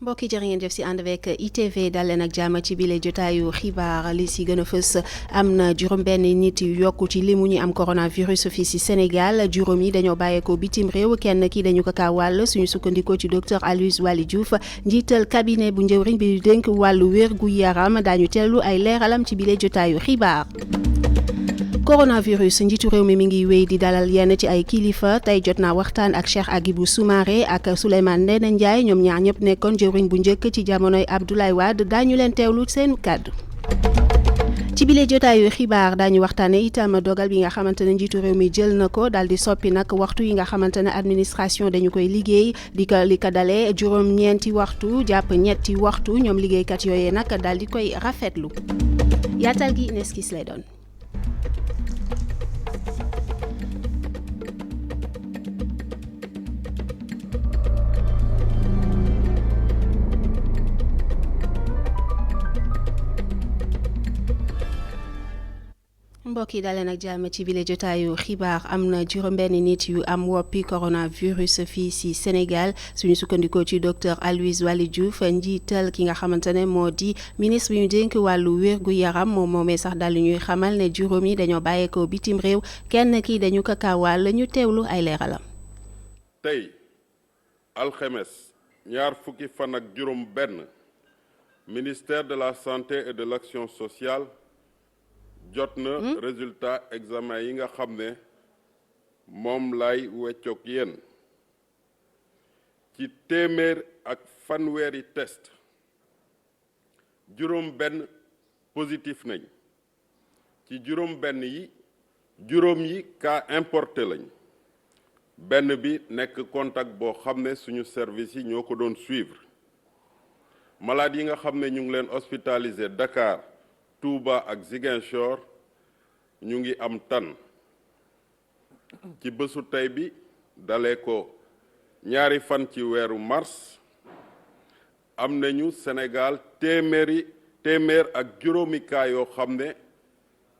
mbokki jërë ngeen jëf si ànd avec ITV dal leen ak jàmm ci bile jotaayu xibaar li si gën a fës am na juróom-benn nit yu yokku ci limu ñi am coronavirus fii si Sénégal juróom yi dañoo bàyyeekoo bitim réew kenn ki dañu ko kaawàll suñu sukkandikoo ci docteur Aloyse Waly Diouf njiital cabinet bu njëwriñ bi dénk wàllu wér gu yaram daañu teelu ay leeralam ci bile jotaayu xibaar. Coronavirus njiitu réew mi ngi wéy di dalal yenn ci ay kilifa tey jot naa waxtaan ak Cheikh Agibou Soumaré ak Souleymane Ndéné Ndiaye ñoom ñaar ñëpp nekkoon jëwriñ bu njëkk ci jamonoy Abdoulaye Wade daañu leen teewlu seen kàddu. ci bile jotaayu xibaar daañu waxtaane itam dogal bi nga xamante ne njiitu réew mi jël na ko daal di soppi nag waxtu yi nga xamante ne administration dañu koy liggéey li ko dalee juróom-ñeenti waxtu jàpp ñetti waxtu ñoom liggéeykat yooyee nag daal di koy rafetlu yaatal gi neskis lay doon. mbokk yi daleen ak jàmm ci bile jotaayu xibaar am na juróom-benn nit yu am woppi coronavirus fii si Sénégal suñu sukkandikoo ci docteur Aloyse Waly Diouf njiital ki nga xamante ne moo di ministre bi ñu dénk wàllu wér gu yaram moom moomee sax daal ñuy xamal ne juróom yi dañoo bàyyeekoo bitim réew kenn ki dañu ko kaawal ñu teewlu ay leeralam. tey alxemes ñaar fukki fan ak juróom benn ministère de la santé et de l'action sociale jot na résultat examen yi nga xam ne moom lay weccoog yéen ci téeméer ak fanweeri test juróom benn positif nañ ci juróom benn yi juróom yi cas importé lañ benn bi nekk contact boo xam ne suñu service yi ñoo ko doon suivre malade yi nga xam ne ñu ngi leen hospitalisé Dakar Touba ak Ziguinchor ñu ngi am tan ci bésu tey bi dalee ko ñaari fan ci weeru mars am nañu Sénégal téeméer ak juróomi cas yoo xam ne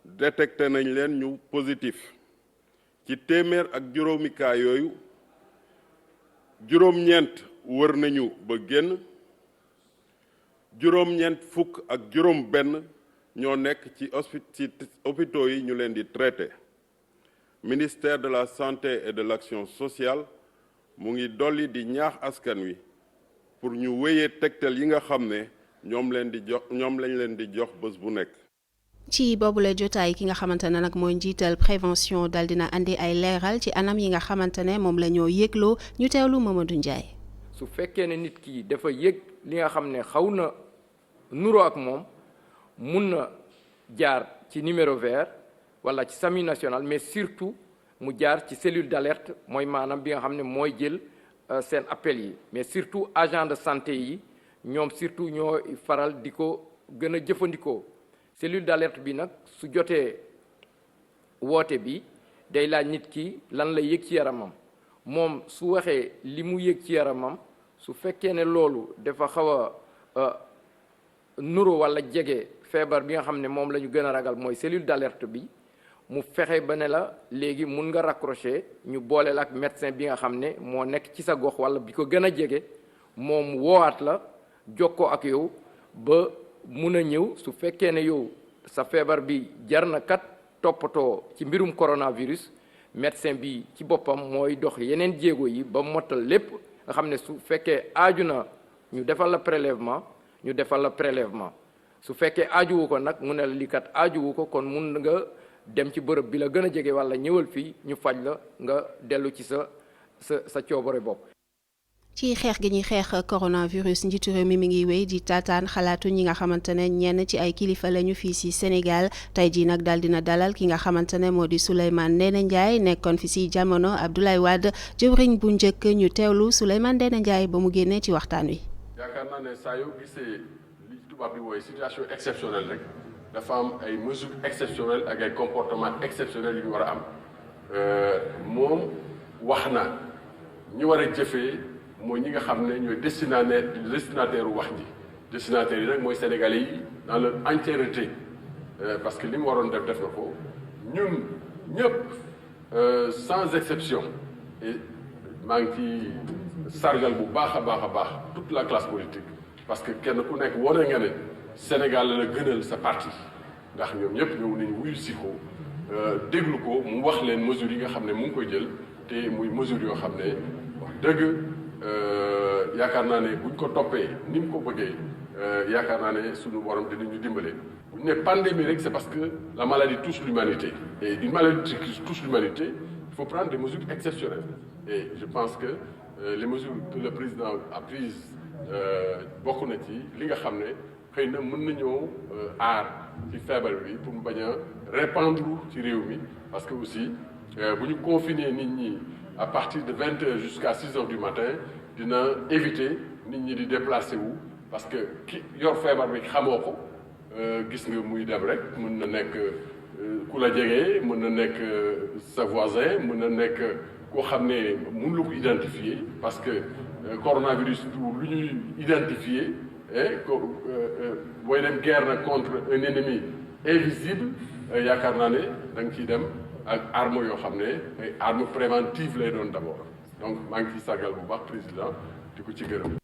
détecté nañ leen ñu positif ci téeméer ak juróomi cas yooyu juróom-ñeent wër nañu ba génn juróom-ñeent fukk ak juróom benn ñoo nekk ci hôpitaux yi ñu leen di traité ministère de la santé et de l'action sociale mu ngi dolli di ñaax askan wi pour ñu wéyee tegtal yi nga xam ne ñoom lañ leen di jox bés bu nekk. ci boobule jotaay ki nga xamante ne nag mooy njiital prévention dal dina andi ay leeral ci anam yi nga xamante ne moom la ñoo yëgloo ñu teewlu Mamadou Ndiaye. su fekkee ne nit ki dafa yëg li nga xam ne xaw na nuroo ak moom. mun na jaar ci numéro vert wala ci SAMU national mais surtout mu jaar ci cellule d'alerte mooy maanaam bi nga xam ne mooy jël seen appel yi mais surtout agent de santé yi ñoom surtout ñoo faral di ko gën a jëfandikoo cellule d'alerte bi nag su jotee woote bi day laaj nit ki lan la yëg ci yaramam moom su waxee li mu yëg ci yaramam su fekkee ne loolu dafa xaw a nuro wala jege feebar bi nga xam ne moom la ñu gën a ragal mooy cellule d'alerte bi mu fexe ba ne la léegi mun nga raccrocher ñu booleel ak médecin bi nga xam ne moo nekk ci sa gox wala bi ko gën a jege moom woowaat la jokkoo ak yow ba mun a ñëw su fekkee ne yow sa feebar bi jar na kat toppatoo ci mbirum coronavirus médecin bi ci boppam mooy dox yeneen jéego yi ba mottal lépp nga xam ne su fekkee aaju na ñu defal la prélèvement ñu defal la prélèvement su fekkee aajuwu ko nag mu ne la lii kat aajuwu ko kon mun nga dem ci bërëb bi la gën a jege walla ñëwal fii ñu faj la nga dellu ci sa coobare bopp. ci xeex gi ñuy xeex coronavirus njiitu réew mi ngi wéy di taataan xalaatu ñi nga xamante ne ñenn ci ay kilifa lañu fii si Sénégal tey jii nag daal dina dalal ki nga xamante ne moo di Souleymane Ndéné Ndiaye nekkoon fi si jamono Abdoulaye Wade jëwriñ bu njëkk ñu teewlu Souleymane Ndéné Ndiaye ba mu génnee ci waxtaan wi. yaakaar naa ne saa yoo gisee li tubaab bi wooye situation exceptionnelle rek dafa am ay mesures exceptionnelles ak ay comportements exceptionnels yu ñu war a am moom wax na ñi war a jëfee mooy ñi nga xam ne ñooy destinataire wax ji destinataires yi nag mooy sénégalais yi dans leur entièreté parce que li mu waroon def na ko ñun ñëpp sans exception et maa ngi ci sargal bu baax a baax toute la classe politique parce que kenn ku nekk wane nga ne Sénégal la gënal sa parti ndax ñoom ñëpp ñëw nañu wuyu si ko déglu ko mu wax leen mesures yi nga xam ne mu ngi koy jël te muy mesures yoo xam ne wax dëgg yaakaar naa ne buñ ko toppee ni mu ko bëggee yaakaar naa ne suñu borom dinañu dimbale. bu ñu ne pandémie rek c'est parce que la maladie touche l'humanité et une maladie qui touche l'humanité il faut prendre des mesures exceptionnelles et je pense que les mesures que le président a prises bokk na ci li nga xam ne xëy na mën nañoo aar ci feebar bi pour mu bañ a répandre ci réew mi parce que aussi bu ñu confiner nit ñi à partir de 20h jusqu'à 6h du matin dina éviter nit ñi di déplacer wu parce que ki yor feebar bi xamoo ko gis nga muy dem rek mën na nekk ku la jege mën na nekk sa voisin mën na nekk koo xam ne mënu la ko identifier parce que coronavirus lu ñuy identifier booy dem guerre nag contre un ennemi invisible yaakaar naa ne da nga ciy dem ak arme yoo xam ne ay arme préventive lay doon d'abord donc maa ngi ciy sargal bu baax président di ko ci gërëm.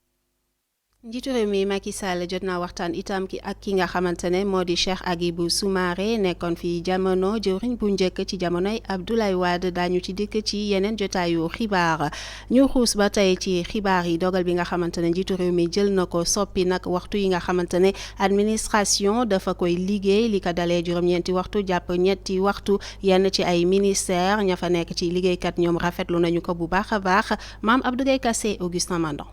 njiitu réew mi Macky Sall jot naa waxtaan itam ak ki nga xamante ne moo di Cheikh Agibou Soumaré nekkoon fi jamono jëwriñ bu njëkk ci jamonoy Abdoulaye Wade daañu ci dikk ci yeneen jotaayu xibaar ñu xuus ba tey ci xibaar yi dogal bi nga xamante ne njiitu réew mi jël na ko soppi nag waxtu yi nga xamante ne administration dafa koy liggéey li ko dalee juróom-ñeenti waxtu jàpp ñetti waxtu yenn ci ay ministère ña fa nekk ci liggéeykat ñoom rafetlu nañu ko bu baax a baax Mame Abdou Gueye Kassé Augustin Mandon.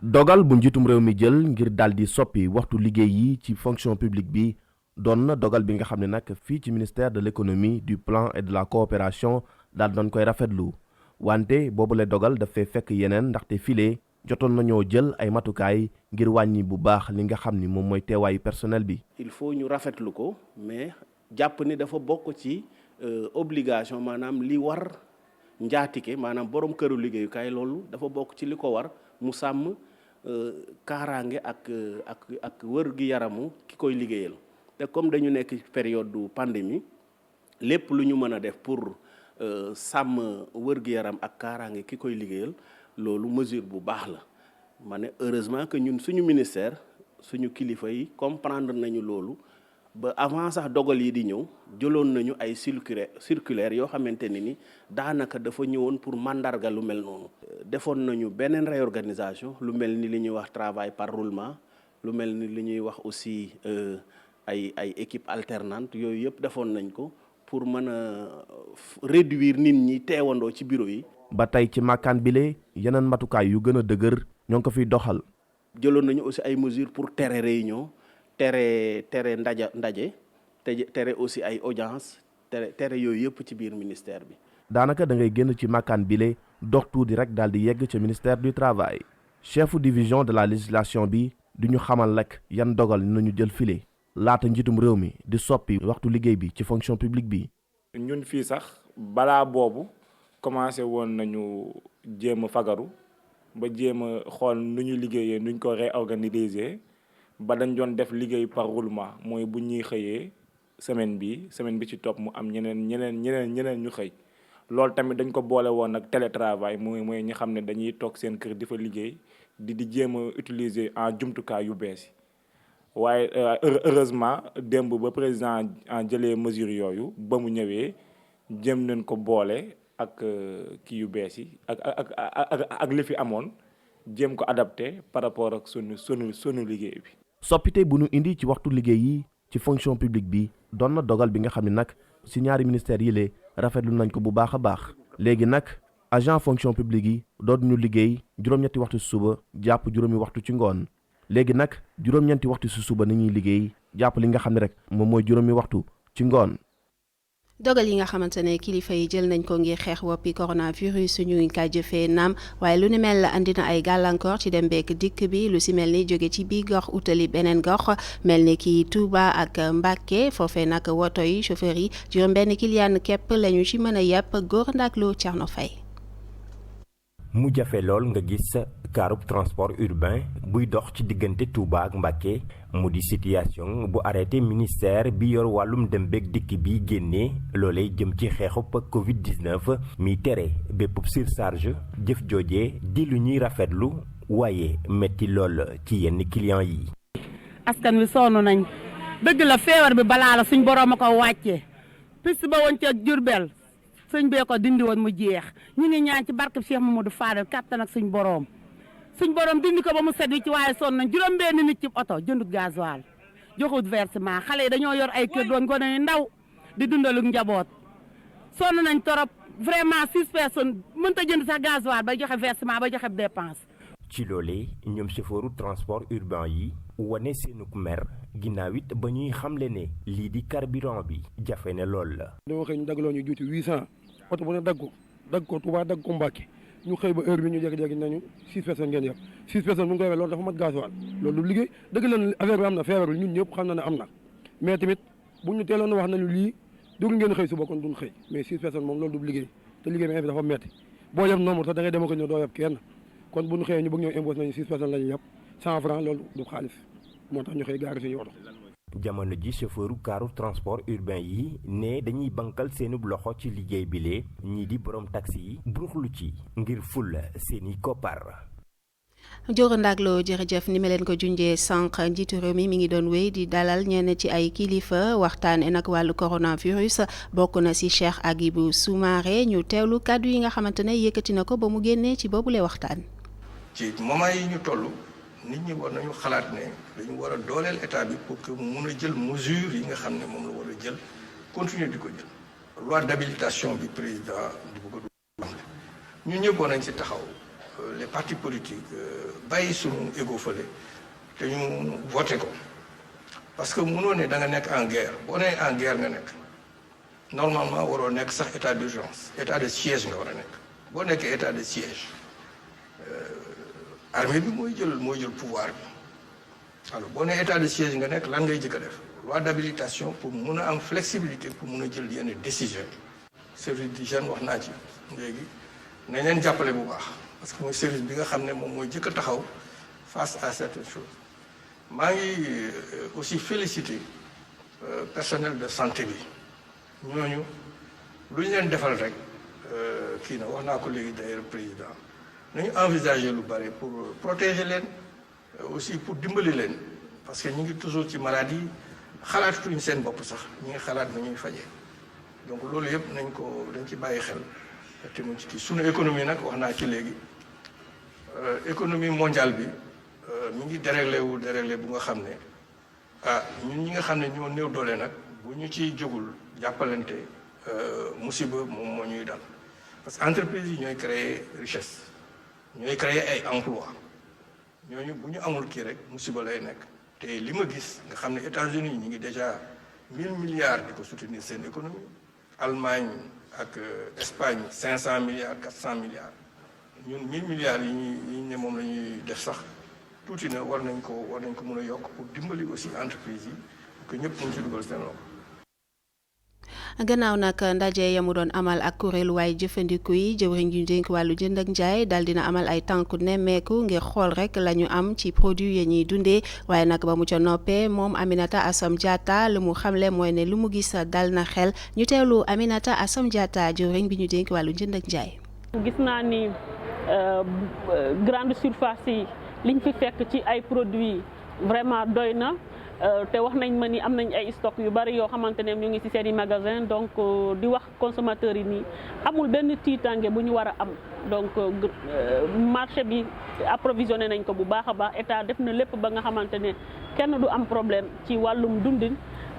dogal bu njiitum réew mi jël ngir daldi soppi waxtu liggéey yi ci fonction publique bi doon na dogal bi nga xam ne nag fii ci ministère de l'économie du plan et de la coopération daal doon koy rafetlu wante boobule dogal dafay fekk yeneen ndaxte file jotoon nañoo jël ay matukaay ngir wàññi bu baax li nga xam ni moom mooy teewaayu personnel bi. il faut ñu rafetlu ko mais jàpp ni dafa bokk ci obligation maanaam li war njaatige maanaam borom këru liggéeyukaay loolu dafa bokk ci li ko war mu sàmm kaaraange ak wër gi yaramu ki koy liggéeyal te comme dañu nekk période du pandémie lépp lu ñu mën a def pour sàmm wër gi yaram ak kaaraange ki koy liggéeyal loolu mesure bu baax la ma ne heureusement que ñun suñu ministère suñu kilifa yi comprendre nañu loolu ba avant sax dogal yi di ñëw jëloon nañu ay circulaire yoo xamante ne ni daanaka dafa ñëwoon pour mandarga lu mel noonu. defoon nañu beneen réorganisation lu mel ni li ñuy wax travail par roulement lu mel ni li ñuy wax aussi ay équipe alternante yooyu yëpp defoon nañ ko pour mën a réduire nit ñi teewandoo ci bureau yi. ba tey ci màkkaan bile yeneen matukaay yu gën a dëgër ñoo ngi ko fiy doxal. jëloon nañu aussi ay mesures pour tere réunion. tere ndaje tere aussi ay audience tere yooyu yëpp ci biir ministère bi. daanaka da ngay génn ci màkkaan bile dox tuuti rek daal di yegg ca ministère du travail chefu division de la législation bi du ñu xamal rek yan dogal nañu jël file laata njiitum réew mi di soppi waxtu liggéey bi ci fonction publique bi. ñun fii sax balaa boobu commencé woon nañu jéem a fagaru ba jéem a xool nu ñu liggéeyee nuñ ko réorganiser. ba dañ doon def liggéey par roulement mooy bu ñuy xëyee semaine bi ci topp mu am ñeneen ñu xëy loolu tamit dañ ko boole woon ak télétravail mooy ñi xam ne dañuy toog seen kër di fa liggéey di jéem a utiliser en jumtukaay yu bees yi waaye heureusement démb ba président jëlee mesure yooyu ba mu ñëwee jëm nañ ko boole ak kii yu bees yi ak li fi amoon jéem ko adapté par rapport ak sunu liggéey bi. soppite bu ñu indi ci waxtu liggéey yi ci fonction publique bi doon na dogal bi nga xam ne nag ci ñaari ministères yi lee rafetlu nañ ko bu baax a baax léegi nag agent fonction publique yi doon ñu liggéey juróom-ñetti waxtu ci suba jàpp juróomi waxtu ci ngoon léegi nag juróom-ñeenti waxtu ci suba nañuy liggéey jàpp li nga xam ne rek moom mooy juróomi waxtu ci ngoon. dogal yi nga xamante ne kilifa yi jël nañ ko ngir xeex woppi coronavirus ñu ngi kaa jëfee naam waaye lu ni mel andi na ay gàllankoor ci dem beek dikk bi lu si mel ni jóge ci bii gox utali beneen gox mel ni ki Touba ak Mbacké foofee nag woto yi chauffeur yi juróom benn kiliyaan képp lañu ci mën a yàpp góor ndaak lu Thierno Faye mu jafe lool nga gis kaarub transport urbain buy dox ci diggante Touba ak Mbacké mu di situation bu arrêté ministère bi yor wàllum dem beeg dikk bi génnee loolee jëm ci xeexub Covid-19 mi tere bépp surcharge jëf joojee di lu ñuy rafetlu waaye metti lool ci yenn clients yi. askan wi sonn nañ dëgg la feebar bi balaa la suñ borom a ko wàccee piste ba woon ca Jurbel sëñ bee ko dindi woon mu jeex ñu ngi ñaan ci barke Cheikh Mamadou Fadel kattan ak suñ borom dindi ko ba mu set wi ci waaye sonn nañ juróom-benn nit ci oto jëndut gasoil joxut versement xale yi dañoo yor ay kër doon gone yu ndaw di dundaluk njaboot sonn nañ torop vraiment 6 personnes mënta jënd sax gasoil ba joxe versement ba joxe dépense. ci loolee ñoom chauffeuru transport urbain yi wane seenuk mer ginnaaw it ba ñuy xamle ne lii di carburant bi jafe ne lool la. dama xëy ñu daggaloo ñu juuti 800 oto bu ne dagg ko Touba dagg ko Mbacké ñu xëy ba heure bi ñu jékki-jékki nañu 6 personnes ngeen yab 6 personnes bu ñu koy waxee loolu dafa mat gasoil loolu du liggéey dëgg la affaire bi am na feebar bi ñun ñëpp xam na ne am na mais tamit bu ñu teeloon wax nañu lii dugg ngeen xëy suba kon duñ xëy mais 6 personnes moom loolu du liggéey te liggéey bi dafa metti boo yab nombre sax da ngay dem ko ñëw doo yab kenn kon bu ñu xëyee ñu bëgg ñoo impose nañu 6 personnes la ñu yab 100 francs loolu du xaalis moo tax ñu xëy gaari suñu oto. jamono ji chauffeuru kaaru transport urbain yi ne dañuy bankal seenub loxo ci liggéey bile ñii di borom taxi yi buruxlu ci ngir ful seeni koppar. Dior Ndaglo jërëjëf ni ma leen ko junjee sànq njiitu réew mi ngi doon wéy di dalal ñenn ci ay kilifa waxtaane nag wàllu coronavirus bokk na ci Cheikh Agibou Soumaré ñu teewlu kàddu yi nga xamante ne yëkkati na ko ba mu génnee ci boobule waxtaan. ci moment yi ñu toll nit ñi war nañu xalaat ne dañu war a dooleel état bi pour que mu mun a jël mesures yi nga xam ne moom la war a jël continuer di ko jël. loi d'habilitation bi président di bëgg a ñun ñëpp war nañ ci taxaw. les partis politiques bàyyi suñu égo fële te ñu voté ko parce que mënoo ne da nga nekk en guerre boo nee en guerre nga nekk normalement waroo nekk sax état d'urgence état de siège nga war a nekk boo nekkee état de siège armée bi mooy jël pouvoir bi alors boo nee état de siège nga nekk lan ngay jëkk a def loi d'habilitation pour mun a am flexibilité pour mun a jël yenn décision service d'hygiène wax naa ci léegi nañ leen jàppale bu baax. parce que mooy service bi nga xam ne moom mooy jëkk a taxaw face à certaines choses maa ngi aussi féliciter personnel de santé bi ñooñu lu ñu leen defal rek kii na wax naa ko léegi d'ailleurs président nañu envisager lu bari pour protéger leen aussi pour dimbali leen parce que ñu ngi toujours ci maladie xalaatuñu seen bopp sax ñi ngi xalaat na ñuy fajee donc loolu yëpp dañ ci bàyyi xel te mu ci kii sunu économie nag wax naa ci léegi économie mondiale bi mi ngi déréglé bu nga xam ne ñun ñi nga xam ne ñoo néew doole nag bu ñu ciy jógul jàppalante musiba moom moo ñuy dal parce que entreprise yi ñooy créer richesse ñooy créer ay emploi ñooñu bu ñu amul kii rek musiba lay nekk te li ma gis nga xam ne États-Unis ñu ngi déjà 1000 milliards di ko soutenir seen économie Allemagne ak Espagne 500 milliards 400 milliards ñun 1000 milliards yi ñu ne moom la ñuy def sax tuuti na war nañ ko mën a yokk pour dimbali aussi entreprise yi que ñëpp mën ci dugal seen loxo. gannaaw nag ndaje ya mu doon amal ak kuréelu waay jëfandiku yi jëwriñ ju dénk wàllu jënd ak njaay daal dina amal ay tànku nemmeeku ngir xool rek la ñu am ci produit ya ñuy dundee waaye nag ba mu ca noppee moom Aminata Assome Diatta lu mu xamle mooy ne lu mu gis dal na xel ñu teewlu Aminata Assome Diatta jëwriñ bi ñu dénk wàllu jënd ak njaay. gis naa ni grande surface yi liñ fi fekk ci ay produits vraiment doy na. te wax nañ ma ni am nañ ay stock yu bari yoo xamante ne ñu ngi ci seeni magasin donc di wax consommateurs yi nii amul benn tiitange bu ñu war a am donc marché bi approvisionné nañ ko bu baax a baax état def na lépp ba nga xamante ne kenn du am problème ci wàllum dundin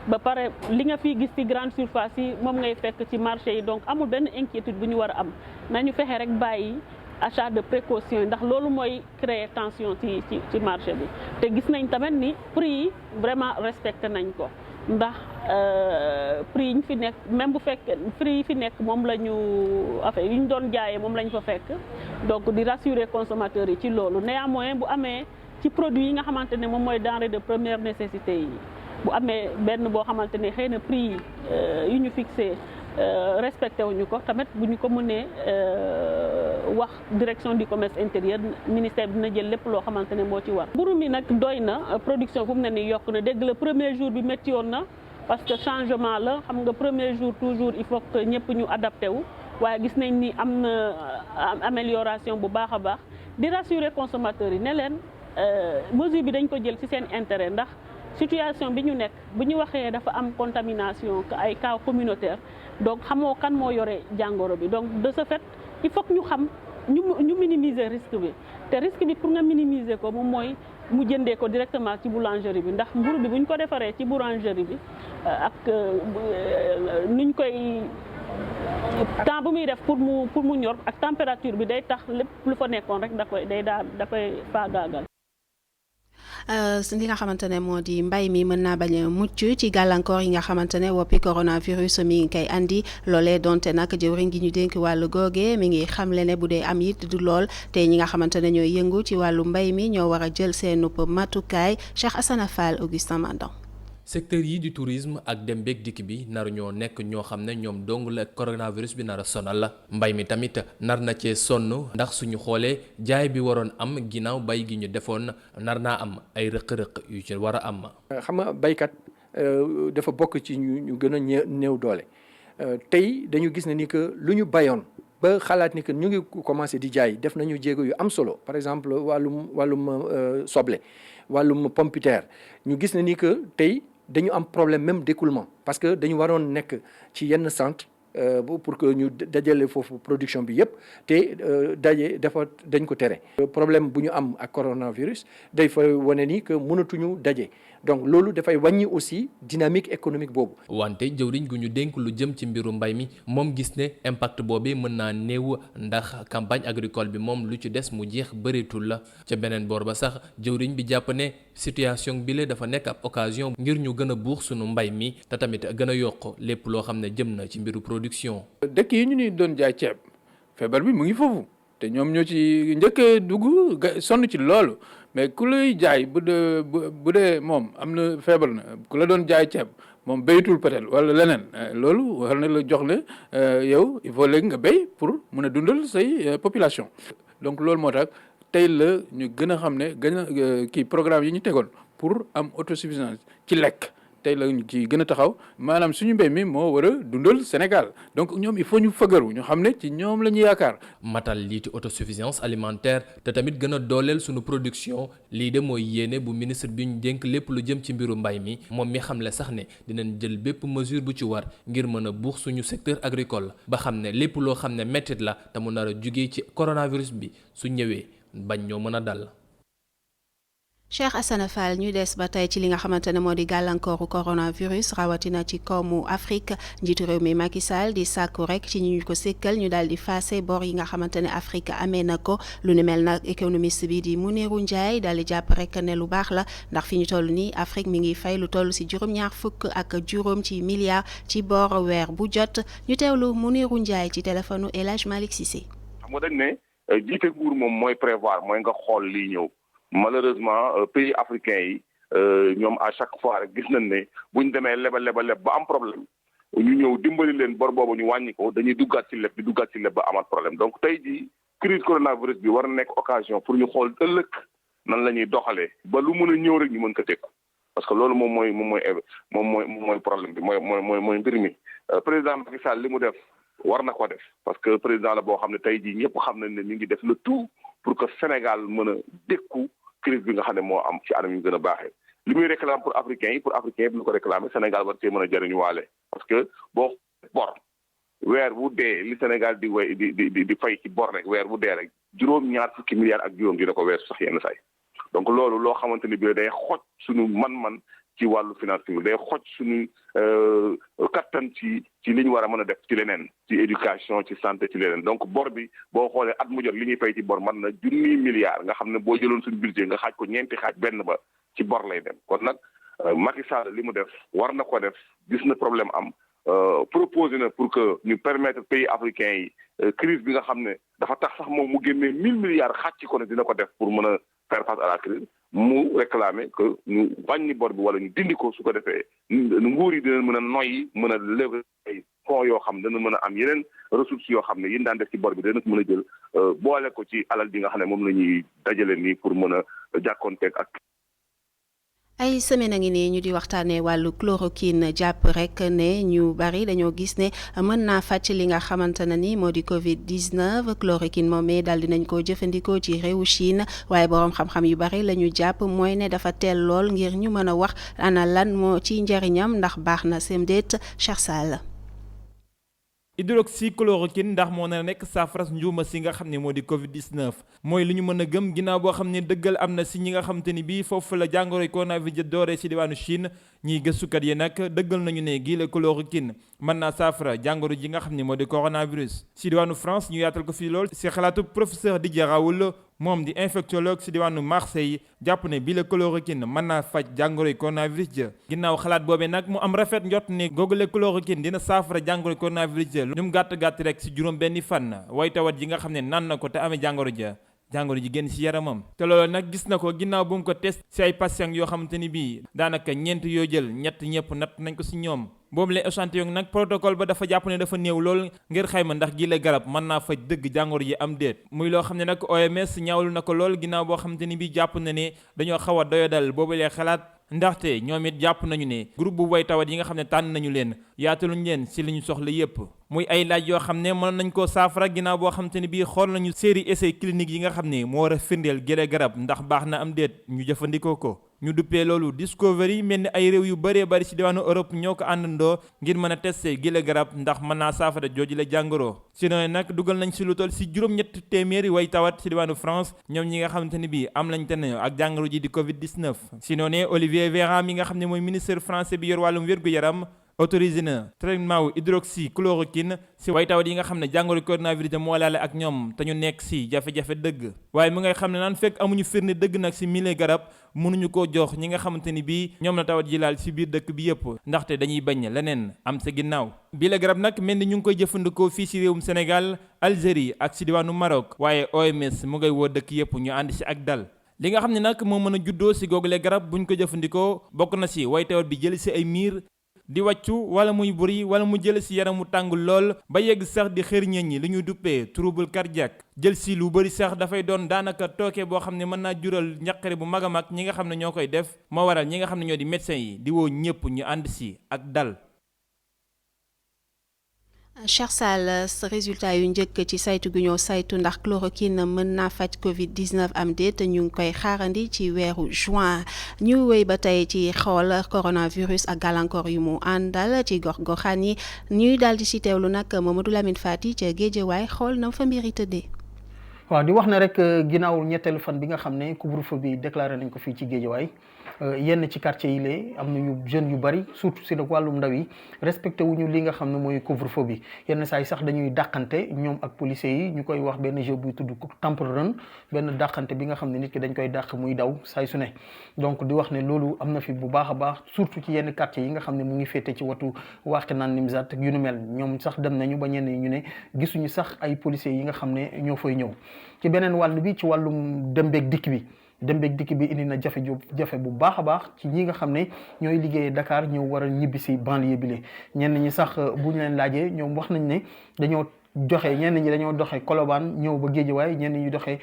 ba pare li nga fi gis ci grande surface yi moom ngay fekk ci marché yi donc amul benn inquiétude bu ñu war a am nañu fexe rek bàyyi achat de précaution ndax loolu mooy créer tension ci marché bi te gis nañ tamit ni prix yi vraiment respecté nañ ko ndax prix yi ñu fi nekk même bu fekkee prix yi fi nekk moom la ñu affaire yi ñu doon jaayee moom la ñu fa fekk donc di rassurer consommateurs yi ci loolu néanmoins bu amee ci produit yi nga xamante ne moom mooy denrée de première nécessité yi bu amee benn boo xamante ne xëy na prix yi yu ñu fixé respecté wuñu ko tamit bu ñu ko mënee wax direction du commerce intérieur ministère dina jël lépp loo xamante ne moo ci war. mburu mi nag doy na production fu mu ne nii yokk na dégg la premier jour bi métti woon na parce que changement la xam nga premier jour toujours il faut que ñëpp ñu adapté wu waaye gis nañ ni am na amélioration bu baax a baax di rassurer consommateurs yi ne leen mesure bi dañ ko jël ci seen intérêt ndax situation bi ñu nekk bu ñu waxee dafa am contamination ay cas communautaire donc xamoo kan moo yore jàngoro bi donc de ce fait il faut que ñu xam ñu minimiser risque bi te risque bi pour nga minimiser ko moom mooy mu jëndee ko directement ci boulangerie bi ndax mburu bi bu ñu ko defaree ci boulangerie bi ak nuñ koy temps bu muy def pour mu ñor ak température bi day tax lépp lu fa nekkoon rek da koy faagaagal. li nga xamante ne moo di mbay mi mën naa bañ a mucc ci gàllankoor yi nga xamante ne woppi coronavirus mi ngi koy andi loolee donte nag jëwriñ gi ñu dénk wàllu googe mi ngi xamle ne bu dee am it du lool te ñi nga xamante ne ñooy yëngu ci wàllu mbay mi ñoo war a jël seen matukaay Cheikh Assane Fall Augustin Mandan. secteur yi di tourisme ak dem beeg dikk bi nar ñoo nekk ñoo xam ne ñoom dong la coronavirus bi nar a sonal la mbay mi tamit nar na cee sonn ndax suñu xoolee jaay bi waroon am ginnaaw bay gi ñu defoon nar naa am ay rëq-rëq yu ci war a am. xam nga baykat dafa bokk ci ñu gën a néew doole tey dañu gis ne ni que lu ñu bayoon ba xalaat ni que ñu ngi commencé di jaay def nañu jéego yu am solo par exemple wàllum soble wàllum pompiteer ñu gis ne ni que tey. dañu am problème même d'écoulement parce que dañu waroon nekk ci yenn centre pour que ñu dajale foofu production bi yëpp te dañ ko tere. problème bu ñu am ak coronavirus day fa wane ni que mënatuñu daje donc loolu dafay wàññi aussi dynamique économique boobu. wante jëwriñ gu ñu dénk lu jëm ci mbiru mbay mi moom gis ne impact boobu mën naa néew ndax campagne agricole bi moom lu ci des mu jeex bëreetul la ca beneen boor ba sax jëwriñ bi jàpp ne situation bi la dafa nekk ab occasion ngir ñu gën a buux sunu mbay mi te tamit gën a yokk lépp loo xam ne jëm na ci mbiru production. dëkk yi ñu ni doon jaay ceeb feebar bi mu ngi foofu te ñoom ñoo ci njëkk dugg sonn ci loolu mais ku lay jaay bu dee moom am na feebar na ku la doon jaay ceeb moom béytul peut-être wala leneen loolu war na la jox ne yow il faut léegi nga béy pour mun a dundal say population. donc loolu moo tax tey la ñu gën a xam ne kii programme yi ñu tegoon pour am autosuffisance ci lekk tey la ñu ci gën a taxaw maanaam suñu mbéy mi moo war a dundal Sénégal donc ñoom il faut ñu fëgëru ñu xam ne ci ñoom la ñu yaakaar. matal lii ci autosuffisance alimentaire te tamit gën a dooleel suñu production lii de mooy yéene bu ministre bi ñu dénk lépp lu jëm ci mbiru mbay mi moom mi xamle sax ne dinañ jël bépp mesure bu ci war ngir mën a buux suñu secteur agricole ba xam ne lépp loo xam ne mettit la te mu nar a jugee ci coronavirus bi su ñëwee bañ ñoo mën a dal. Cheikh Assane Fall ñu des ba tey ci li nga xamante ne moo di gàllankooru coronavirus rawatina ci koomu Afrique njiitu réew mi Macky Sall di sàkku rek ci ñu ko sekkal ñu daal di faase bor yi nga xamante ne Afrique amee na ko lu ni mel nag économiste bi di Mounirou Ndiaye daal di jàpp rek ne lu baax la ndax fi ñu toll nii Afrique mi ngi fay lu toll si juróom-ñaar fukk ak juróom ci milliards ci bor weer bu jot ñu teewlu Mounirou Ndiaye ci téléphone El Hadj Malick Cissé. xam nga dañ ne jiite nguur moom mooy prévoir mooy nga xool lii ñëw. malheureusement pays africains yi ñoom à chaque fois rek gis nañ ne bu ñu demee leb ba am problème ñu ñëw dimbali leen bor boobu ñu wàññi ko dañuy duggaat ci leb ba amaat problème donc tey jii crise coronavirus bi war na nekk occasion pour ñu xool ëllëg nan la ñuy doxalee ba lu mën a ñëw rek ñu mën ko tekku parce que loolu moom mooy problème bi mooy mbir mi président Macky Sall li mu def war na ko def parce que président la boo xam ne tey jii ñëpp xam nañ ne ñu ngi def le tout pour que Sénégal mën a dékku crise bi nga xam ne moo am ci anam yu gën a baaxee li muy réclame pour africains yi bi ñu ko réclamer Sénégal war cee mën a jëriñu waale parce que boo bor weer bu dee li Sénégal di fay ci bor rek weer bu dee rek juróom-ñaar fukki milliards ak juróom dina ko weesu sax yenn say donc loolu loo xamante ni bi day xoj suñu man-man ci wàllu financement day xoj suñu kattan ci li ñu war a mën a def ci leneen ci éducation ci santé ci leneen donc bor bi boo xoolee at mu jot li ñuy fay ci bor mën na junniy milliards nga xam ne boo jëloon suñu budget nga xaaj ko ñeenti xaaj benn ba ci bor lay dem kon nag Macky Sall li mu def war na ko def gis na problème am proposé na pour que ñu permettre pays africains yi crise bi nga xam ne dafa tax sax moom mu génnee 1000 milliards xaaj ci ko ne dina ko def pour mën a faire face à la crise mu réclamer que ñu wàññi bor bi wala ñu dindi ko su ko defee nguur yi dina mën a noyyi mën a lever ay fonds yoo xam ne dana mën a am yeneen ressources yoo xam ne yi daan def ci bor bi dana ko mën a jël boole ko ci alal bi nga xam ne moom la ñuy dajale nii pour mën a jàkkoonteeg ak. ay semaine a ngi nii ñu di waxtaanee wàllu chloroquine jàpp rek ne ñu bari dañoo gis ne mën naa fàcc li nga xamante ne ni moo di Covid 19 chloroquine moomee daal dinañ ko jëfandikoo ci réewu Chine waaye boroom xam-xam yu bari la ñu jàpp mooy ne dafa teel lool ngir ñu mën a wax ana lan moo ci njariñam ndax baax na sem déet Cheikh Sall. hydroxychloroquine ndax moo na nekk saafara njuuma si nga xam ne moo di Covid 19 mooy li ñu mën a gëm ginnaaw boo xam ne dëggal am na si ñi nga xamante ni bii foofu la jàngoroy coronavirus dooree si diwaanu Chine ñiy gëstukat yi nag dëggal nañu ne gii la chloroquine mën naa saafara jàngoro ji nga xam ne moo di coronavirus. si diwaanu France ñu yaatal ko fii lool si xalaatu professeur Didier Raoult moom di infectiologue si diwaanu Marseille jàpp ne bii la chloroquine mën naa faj jàngoroy coronavirus ja ginnaaw xalaat boobee nag mu am rafet njot ne googule chloroquine dina saafara jàngoroy coronavirus ja lu mu gàtt rek si juróom benni fan way tawat yi nga xam ne naan na ko te amee jàngoro ji génn ci yaramam te loolu nag gis na ko ginnaaw bu mu ko test ci ay patients yoo xamante ni bii daanaka ñeent yoo jël ñett ñëpp natt nañ ko ci ñoom boobu la échantillon nag protocole ba dafa jàpp ne dafa néew lool ngir xayma ndax gi la garab mën naa faj dëgg jàngoro ji am déet muy loo xam ne nag OMS ñaawlu na ko lool ginnaaw boo xamante ni bii jàpp na ne dañoo xaw a doyadal boobu lay xalaat ndaxte ñoom it jàpp nañu ne groupe bu way tawat yi nga xam ne tànn nañu leen yaataluñ leen ci li ñu soxla yépp muy ay laaj yoo xam ne mën nañ koo saafara ginnaaw boo xamante ni bii xool nañu série essai clinique yi nga xam ne moo war a firndeel gële garab ndax baax na am déet ñu jëfandikoo ko ñu duppee loolu Discovery mel ni ay réew yu bëree bëri ci diwaanu Europe ñoo ko àndandoo ngir mën a testé gile garab ndax mën naa saafara jooju la jàngoro ci noonu nag dugal nañ ci lu toll ci juróom-ñetti téeméeri way tawat ci diwaanu France ñoom ñi nga xamante ni bii am lañ te ne ak jàngoro ji di Covid 19 ci noonu Olivier Véran mi nga xam ne mooy ministre français bi yor wàllum wér-gu-yaram autorisé na traitement wu hydroxychloroquine si way tawat yi nga xam ne jàngoro coronavirus moo laale ak ñoom te ñu nekk si jafe-jafe dëgg waaye mu ngay xam ne naan fekk amuñu firnde dëgg nag si mille garab mënuñu koo jox ñi nga xamante ni bii ñoom la tawat ji laal si biir dëkk bi yépp ndaxte dañuy bañ leneen am sa ginnaaw bile garab nag mel ni ñu ngi koy jëfandikoo fii si réewum Sénégal Algérie ak si diwaanu Maroc waaye OMS mu ngay woo dëkk yépp ñu ànd si ak dal li nga xam ne nag moo mën a juddoo si googule garab buñ ko jëfandikoo bokk na si way tawat bi jël si ay miir di wàccu wala muy buri wala mu jël ci yaram mu tàng lool ba yegg sax di xërñeen ñi li ñuy duppee trouble cardiaque jël ci lu bari sax dafay doon daanaka tooke boo xam ne mën naa jural njaqare bu mag a mag ñi nga xam ne ñoo koy def moo waral ñi nga xam ne ñoo di médecins yi di woo ñëpp ñu ànd ci ak dal. Cheikh Sall résultat yu njëkk ci saytu gu ñoo saytu ndax chloroquine mën naa faj Covid 19 am déet ñu ngi koy xaarandi ci weeru juin ñu wéy ba tey ci xool coronavirus ak gàllankoor yu mu àndal ci gox-goxaan yi ñuy daal di ci teewlu nag Mamadou Lamine Fati ca Géejawaay xool na fa mbir yi tëddee. waaw di wax na rek ginnaaw ñetteelu fan bi nga xam ne couvre-feu bi déclaré nañ ko fii ci Géejawaay yenn ci quartier yi lee am nañu jeunes yu bari surtout si nag wàllum ndaw yi respecté wuñu li nga xam ne mooy couvre-feu bi yenn saa yi sax dañuy dàqante ñoom ak policiers yi ñu koy wax benn jeu buy tudd temple run benn dàqante bi nga xam ne nit ki dañ koy dàq muy daw saay su ne donc di wax ne loolu am na fi bu baax a baax surtout ci yenn quartier yi nga xam ne mu ngi féete ci watu Wakhinane Nimzatt yu nu mel ñoom sax dem nañu ba ñenn yi ñu ne gisuñu sax ay policiers yi nga xam ne ñoo fay ñëw ci beneen wàll bi ci wàllum dem beeg dikk bi indi na jafe bu baax a baax ci ñi nga xam ne ñooy liggéeyee Dakar ñëw war a ñibbi si banlieue bi le ñenn ñi sax bu ñu leen laajee ñoom wax nañ ne ñenn ñi dañoo doxee Colobane ñëw ba Guédiawaye ñenn ñi doxee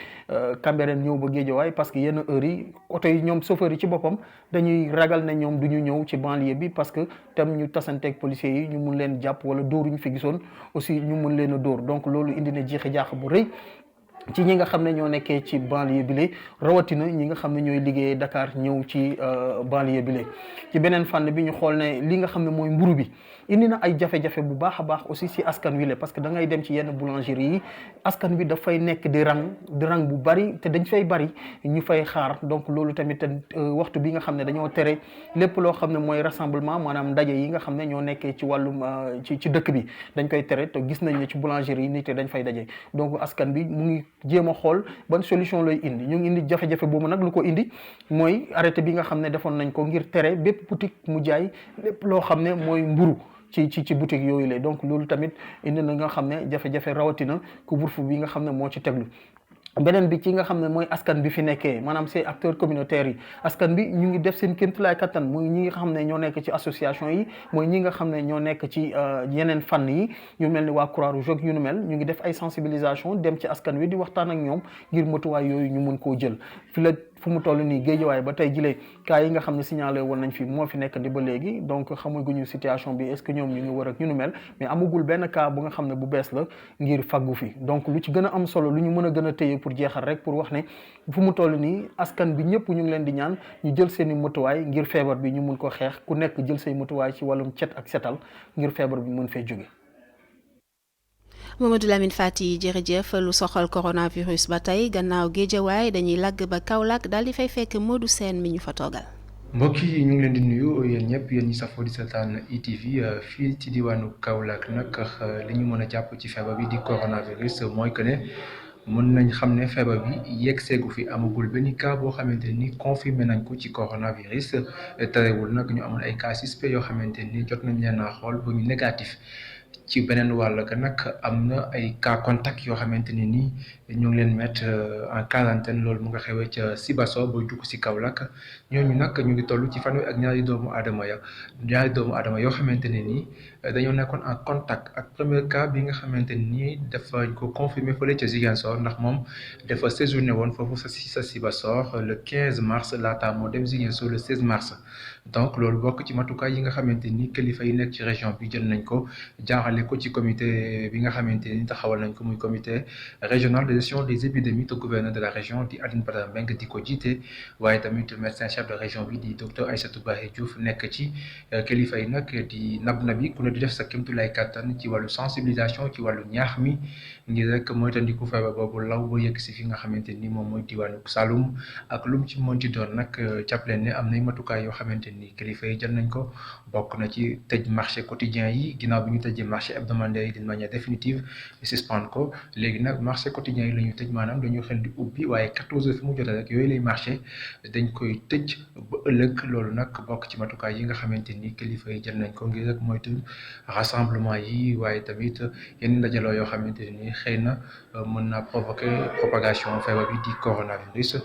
Cambérène ñëw ba Guédiawaye parce que yenn heures yi oto yi ñoom chauffeurs yi ci boppam dañuy ragal ne ñoom du ñu ñëw ci banlieue bi parce que tam ñu tasanteeg policiers yi ñu mun leen jàpp wala dóor ñu fi gisoon aussi ñu mun leen a dóor donc loolu indi na jeexi jaax bu rëy ci ñi nga xam ne ñoo nekkee ci banlieue bi rawatina ñi nga xam ne ñooy liggéeyee Dakar ñëw ci banlieue bi ci beneen fànn bi ñu xool ne li nga xam ne mooy mburu bi indi na ay jafe-jafe bu baax a baax aussi si askan wi la parce que da ngay dem ci yenn boulangerie yi askan bi dafay nekk di rang bu bari te dañ fay bari ñu fay xaar donc loolu tamit waxtu bi nga xam ne dañoo tere lépp loo xam ne mooy rassemblement maanaam ndaje yi nga xam ne ñoo nekkee ci wàllum ci dëkk bi dañ koy tere te gis nañ ne ci boulangerie yi nit te dañ fay daje donc askan bi mu ngi jéem a xool ban solution lay indi ñu ngi indi jafe-jafe boobu nag lu ko indi mooy arrêté bi nga xam ne defoon nañ ko ngir tere bépp boutique mu jaay lépp loo xam ne mooy mburu ci boutique yooyu la donc loolu tamit indi na nga xam ne jafe-jafe rawatina couvre-feu bi nga xam ne moo ci teglu beneen bi ci nga xam ne mooy askan bi fi nekkee maanaam ces acteurs communautaires yi askan bi ñu ngi def seen kéemtulaay kattan muy ñi nga xam ne ñoo nekk ci association yi mooy ñi nga xam ne ñoo nekk ci yeneen fànn yi ñu mel ni waa Croix-Rouge yu nu mel ñu ngi def ay sensibilisation dem ci askan wi di waxtaan ak ñoom ngir matuwaay yooyu ñu mun koo jël fi la fu mu toll nii Géejawaay ba tey jilee cas yi nga xam ne signalé woon nañ fi moo fi nekk di ba léegi donc xamuguñu situation bi est-ce que ñoom ñu ngi wër ak ñu nu mel mais amagul benn cas bu nga xam ne bu bees la ngir faggu fi donc lu ci gën a am solo lu ñu mën a gën a téye pour jeexal rek pour wax ne fu mu toll nii askan bi ñëpp ñu ngi leen di ñaan ñu jël seen i matuwaay ngir feebar bi ñu mun ko xeex ku nekk jël say matuwaay ci wàllum cet ak setal ngir feebar bi mën fee jóge. Mamadou Lamine Fati jërëjëf lu soxal coronavirus ba tey gannaaw Géejawaay dañuy lagg ba Kaolack daal di fay fekk Modou Sène mi ñu fa toogal. mbokk yi ñu ngi leen di nuyu yéen ñëpp yéen ñi safoo di seetaan ITV fii ci diwaanu Kaolack nag li ñu mën a jàpp ci feebar bi di coronavirus mooy que ne mën nañ xam ne feebar bi yegg seegu fi amagul benn cas boo xamante ni confirmé nañ ko ci coronavirus terewul nag ñu amoon ay cas suspect yoo xamante ni jot nañ leen a xool ba ñu négatif. ci beneen wàll ga nag am na ay cas contact yoo xamante ne nii ñu ngi leen mettre en quarantaine loolu mu nga xewee ca Sibassor ba dugg si Kaolack ñooñu nag ñu ngi toll ci fanweer ak ñaari doomu aadama yoo xamante ne nii dañoo nekkoon en contact ak premier cas bi nga xamante ne nii dafa ko confirmé fële ca Ziguinchor ndax moom dafa séjourné woon foofu sa Sibassor le 15 mars laata moo dem Ziguinchor le 16 mars donc loolu bokk ci matukaay yi nga xamante ni kilifa yi nekk ci région bi jël nañ ko jaarale ko ci comité bi nga xamante ni taxawal nañ ko muy comité régional de gestion des épidémies te gouverneur de la région di Aline Badara Mbengue di ko jiite waaye tamit médecin chef de région bi di docteur Aïssatou Bahé Diouf nekk ci kilifa yi nag di nabi ku ne di def sa kéemtulaay kattan ci wàllu sensibilisation ci wàllu ñaax mi ngir rek moytandiku feebar boobu law ba yegg si fi nga xamante ni moom mooy diwaanu Saloum ak lu mu ci mënti doon nag jàpp leen ne am nay matukaay yoo xamante ni kilifa yi jël nañ ko bokk na ci tëj marché quotidien yi ginnaaw bi ñu tëjee marché hebdomadaire yi d'une manière définitive suspendre ko léegi nag marché quotidien yi la ñu tëj maanaam dañu xel di ubbi waaye 14 heures fi mu jotee rek yooyu lay marché dañ koy tëj ba ëllëg loolu nag bokk ci matukaay yi nga xamante ni kilifa yi jël nañ ko ngir rek moytu rassemblement yi waaye tamit yenn ndajaloo yoo xamante ni xëy na mën naa provoquer propagation feebar bi di coronavirus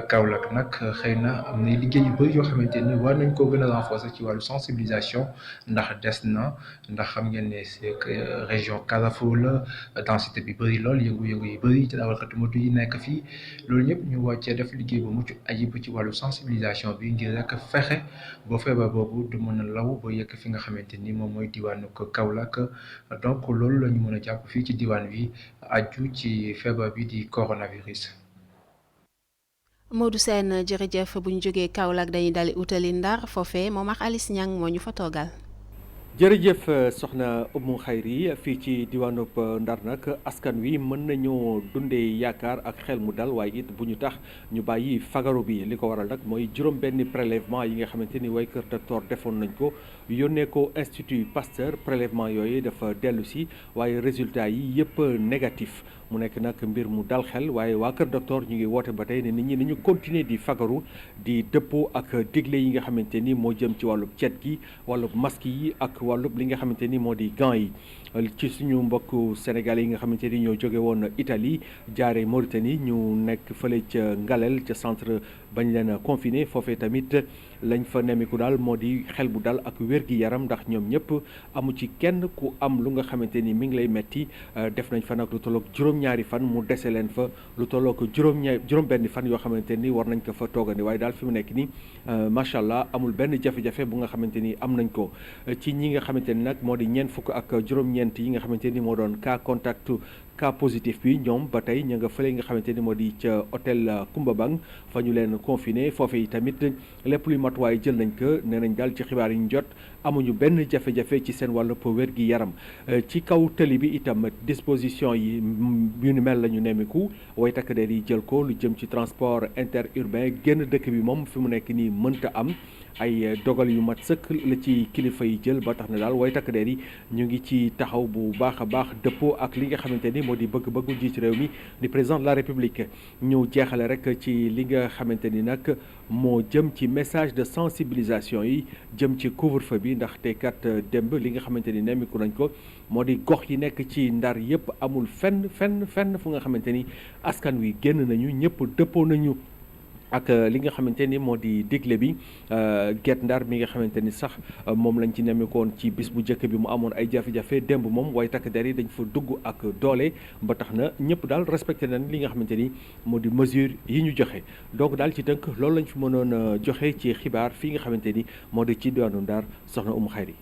Kaolack nag xëy na am na liggéey yu bëri yoo xamante ni war nañ ko gën a renforcer ci wàllu sensibilisation ndax des na ndax xam ngeen ne c'est que région Carrefour la densité bi bëri lool yëngu-yëngu yi bëri ci dawalkatu moto yi nekk fii loolu ñëpp ñu wàccee def liggéey bu mucc ayib ci wàllu sensibilisation bi ngir rek fexe ba feebar boobu du mën a law ba yëkk fi nga xamante ni moom mooy diwaanu ko Kaolack donc loolu la ñu mën a jàpp fii ci diwaan bi aju ci feebar bi di coronavirus. Modou Sène jërëjëf bu ñu jógee Kaolack dañuy dali utali Ndar foofee moom ak Alice Niang moo ñu fa toogal. jërëjëf soxna Oumou Khayri fii ci diwaanub Ndar nag askan wi mën nañoo dundee yaakaar ak xel mu dal waaye it bu ñu tax ñu bàyyi fagaru bi li ko waral nag mooy juróom benn prélèvement yi nga xamante ni way kër docteur defoon nañ ko yónnee ko Institut Pasteur prélèvement yooyu dafa dellu si waaye résultat yi yëpp négatif mu nekk nag mbir mu dal xel waaye waa kër docteur ñu ngi woote ba tey ne nit ñi nañu continuer di fagaru di dëppoo ak digle yi nga xamante ni moo jëm ci wàllub cet gi wàllub masque yi ak wàllub li nga xamante ni moo di gants yi ci suñu mbokku Sénégal yi nga xamante ni ñoo jóge woon Italie jaare Mauritanie ñu nekk fële ca Ngalel ca centre bañ leen confiné foofee tamit lañ fa nemiku daal moo di xel bu dal ak wér-gi-yaram ndax ñoom ñëpp amu ci kenn ku am lu nga xamante ni mi ngi lay metti def nañ fa nag lu tolloog juróom-ñaari fan mu dese leen fa lu tolloog juróom-benni fan yoo xamante ni war nañ ko fa toogandi waaye daal fi mu nekk ni macha allah amul benn jafe-jafe bu nga xamante ni am nañ ko ci ñi nga xamante ni nag moo di ñeent fukk ak juróom-ñeent yi nga xamante ni moo doon cas contact cas positif bi ñoom ba tey ña nga fële nga xamante ni moo di ca hôtel Koumba Bang fa ñu leen confiné foofee tamit lépp luy matuwaay jël nañ ko nee nañ daal ci xibaar yi ñu jot amuñu benn jafe-jafe ci seen wàllu wér gi yaram ci kaw tëli bi itam disposition yi yu ni mel la ñu nemmiku way takk der yi jël ko lu jëm ci transport interurbain génn dëkk bi moom fi mu nekk nii mënta am ay dogal yu mat sëkk la ci kilifa yi jël ba tax na daal way takk der yi ñu ngi ci taxaw bu baax a baax dëppoo ak li nga xamante ni moo di bëgg-bëggu jiitu réew mi di président de la république. ñu jeexale rek ci li nga xamante ni nag moo jëm ci message de sensibilisation yi jëm ci couvre-feu bi ndaxte kat démb li nga xamante ni nemmiku nañ ko moo di gox yi nekk ci Ndar yëpp amul fenn fu nga xamante ni askan wi génn nañu ñëpp dëppoo nañu ak li nga xamante ni moo di digle bi Guet Ndar mi nga xamante ni sax moom lañ ci nemmeekoon ci bis bu njëkk bi mu amoon ay jafe-jafe démb moom waaye takk der yi dañ fa dugg ak doole ba tax na ñëpp daal respecté nañ li nga xamante ni moo di mesure yi ñu joxe donc daal ci tënk loolu lañ fi mënoon joxe ci xibaar fii nga xamante ni moo di ci diwaanu Ndar soxna Umu Xayri.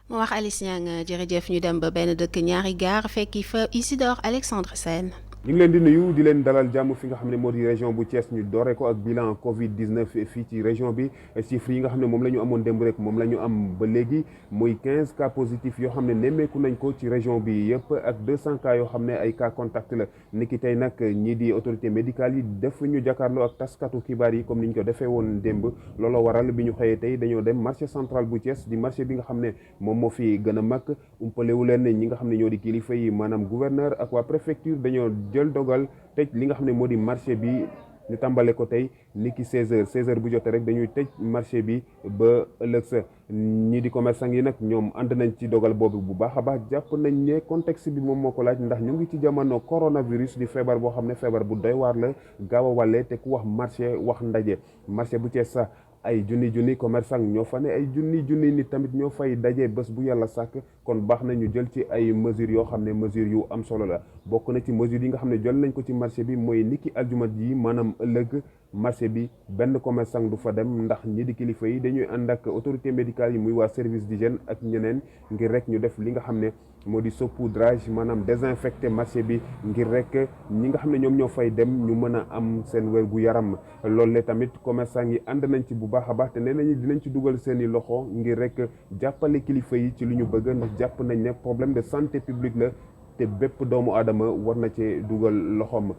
mu wax Alice Niang jërëjëf ñu dem ba benn dëkk ñaari gaar fekki fa Isidore Alexandre Sène. ñu ngi leen di nuyu di leen dalal jàmm fi nga xam ne moo di région bu Thiès ñu doore ko ak bilan Covid 19 fii ci région bi chiffres yi nga xam ne moom la ñu amoon démb rek moom la ñu am ba léegi muy 15 cas positifs yoo xam ne nemmeeku nañ ko ci région bi yëpp ak 200 cas yoo xam ne ay cas contact la niki tey nag ñii di autorité médicale yi def ñu jàkkaarloo ak taskatu xibaar yi comme ni ñu ko defee woon démb looloo waral bi ñu xëyee tey dañoo dem marché central bu Thiès di marché bi nga xam ne moom moo fi gën a mag umpalewu leen ñi nga xam ne ñoo di kilifa yi maanaam gouverneur ak waa préfecture dañoo jël dogal tëj li nga xam ne moo di marché bi ñu tàmbale ko tey niki 16h bu jotee rek dañuy tëj marché bi ba ëllëg sa ñii di commerçant yi nag ñoom ànd nañ ci dogal boobu bu baax a baax jàpp nañ ne contexte bi moom moo ko laaj ndax ñu ngi ci jamono coronavirus di feebar boo xam ne feebar bu doy waar la gaaw a wàlle te ku wax marché wax ndaje marché bu Cees sax ay junni commerçant ñoo fa ne ay junni nit tamit ñoo fay daje bés bu yàlla sàkk kon baax na ñu jël ci ay mesures yoo xam ne mesures yu am solo la bokk na ci mesures yi nga xam ne jël nañ ko ci marché bi mooy niki aljuma ji maanaam ëllëg marché bi benn commerçant du fa dem ndax ñi di kilifa yi dañuy ànd ak autorité médicale yi muy waa service d'hygiène ak ñeneen ngir rek ñu def li nga xam ne moo di saupoudrage maanaam désinfecté marché bi ngir rek ñi nga xam ne ñoom ñoo fay dem ñu mën a am seen wér gu yaram loolu le tamit commerçant yi ànd nañ ci bu baax a baax te nee nañu dinañ ci dugal seen i loxo ngir rek jàppale kilifa yi ci lu ñu bëgg ndax jàpp nañ ne problème de santé publique la te bépp doomu aadama war na cee dugal loxoom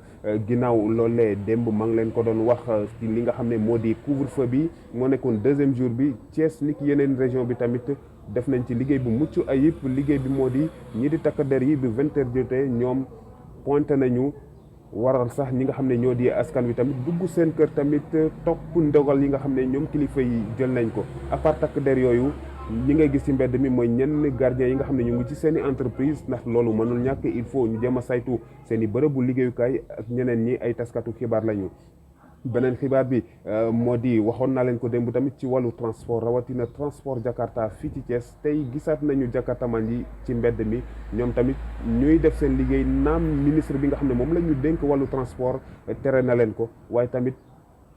ginnaaw loolee démb maa ngi leen ko doon wax ci li nga xam ne moo di couvre-feu bi moo nekkoon deuxième jour bi Thiès ni ki yeneen région bi tamit def nañ ci liggéey bu mucc ayib liggéey bi moo di ñi di takk der yi bi 20h jotee ñoom pointé nañu waral sax ñi nga xam ne ñoo di askan wi tamit dugg seen kër tamit topp ndogal yi nga xam ne ñoom kilifa yi jël nañ ko à part takk der yooyu ñi ngay gis ci mbedd mi mooy ñenn gardien yi nga xam ne ñu ngi ci seen i entreprise ndax loolu mënul ñàkk il faut ñu jéem a saytu seen i bërëbu liggéeyukaay ak ñeneen ñi ay taskatu xibaar lañu. beneen xibaar bi moo di waxoon naa leen ko démb tamit ci wàllu transport rawatina transport Jakarta fii ci Thiès tey gisaat nañu Jakartaman yi ci mbedd mi ñoom tamit ñuy def seen liggéey naam ministre bi nga xam ne moom la ñu dénk wàllu transport tere na leen ko waaye tamit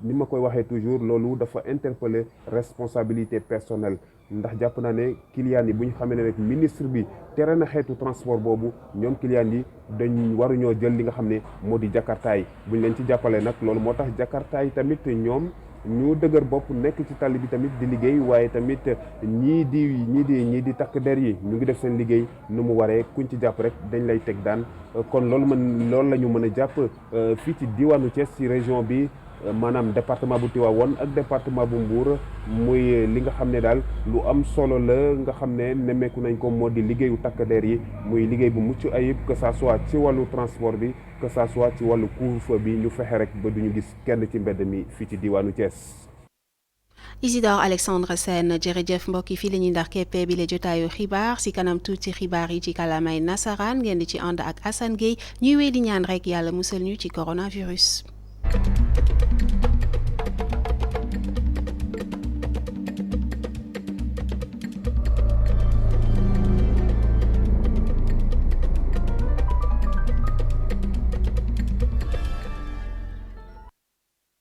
ni ma koy waxee toujours loolu dafa interpeller responsabilité personnelle ndax jàpp naa ne client yi bu ñu xamee ne rek ministre bi tere na xeetu transport boobu ñoom client yi dañ waruñoo jël li nga xam ne moo di Jakarta yi bu ñu leen ci jàppale nag loolu moo tax Jakarta yi tamit ñoom ñu dëgër bopp nekk ci tali bi tamit di liggéey waaye tamit ñii di takk der yi ñu ngi def seen liggéey nu mu waree kuñ ci jàpp rek dañ lay teg daan kon loolu la ñu mën a jàpp fii ci diwaanu Thiès ci région bi maanaam département bu Tivaouane ak département bu Mbour muy li nga xam ne daal lu am solo la nga xam ne nemmeeku nañ ko moo di liggéeyu takk der yi muy liggéey bu mucc ayib que ça soit ci wàllu transport bi que ça soit ci wàllu couvre-feu bi ñu fexe rek ba duñu gis kenn ci mbedd mi fii ci diwaanu Thiès. Isidore Alexandre Sène jërëjëf mbokk yi fii la ñuy ndax keppe bi la jotaayu xibaar si kanam tuuti xibaar yi ci kàllaamay nasaraan ngeen di ci ànd ak Assane Gueye ñuy wéy di ñaan rek yàlla musal ñu ci coronavirus.